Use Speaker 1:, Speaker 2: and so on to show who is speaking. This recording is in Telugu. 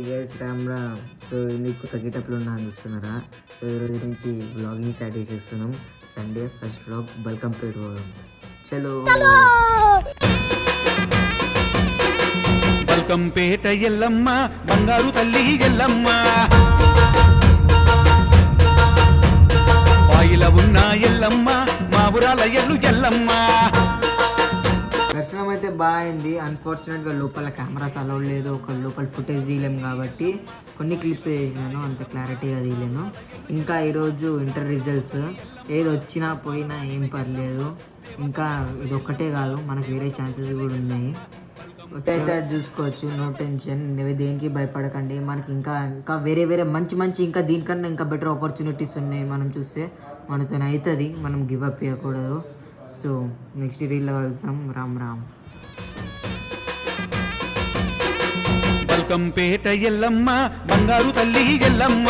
Speaker 1: గైస్ రామ్ రామ్. సో ఇది కొత్త గెటప్లో ఉన్నాను చూస్తున్నారా. సో ఈరోజు నుంచి బ్లాగింగ్ స్టార్ట్ చేసేస్తున్నాం. సండే ఫస్ట్ బ్లాగ్ బల్కంపేట పోదాం. చలో
Speaker 2: బల్కంపేట ఎల్లమ్మ బంగారు తల్లి ఎల్లమ్మ, బాయిల ఉన్న ఎల్లమ్మ మా ఊరాల ఎల్లు ఎల్లమ్మ.
Speaker 1: దర్శనం అయితే బాగుంది. అన్ఫార్చునేట్గా లోపల కెమెరాస్ అలౌడ్ లేదు, ఒక లోపల ఫుటేజ్ తీయలేము కాబట్టి కొన్ని క్లిప్స్ చేసినాను, అంత క్లారిటీగా తీయలేను. ఇంకా ఈరోజు ఇంటర్ రిజల్ట్స్ ఏది వచ్చినా పోయినా ఏం పర్లేదు. ఇంకా ఇది ఒక్కటే కాదు, మనకు వేరే ఛాన్సెస్ కూడా ఉన్నాయి. అయితే చూసుకోవచ్చు, నో టెన్షన్, దేనికి భయపడకండి. మనకి ఇంకా ఇంకా వేరే వేరే మంచి ఇంకా దీనికన్నా ఇంకా బెటర్ ఆపర్చునిటీస్ ఉన్నాయి. మనం చూస్తే మనతో అవుతుంది, మనం గివ్ అప్ చేయకూడదు. సో నెక్స్ట్ రీల్లో కలుస్తాం. రామ్ రామ్.
Speaker 2: బల్కంపేట ఎల్లమ్మ బంగారు తల్లి ఎల్లమ్మ.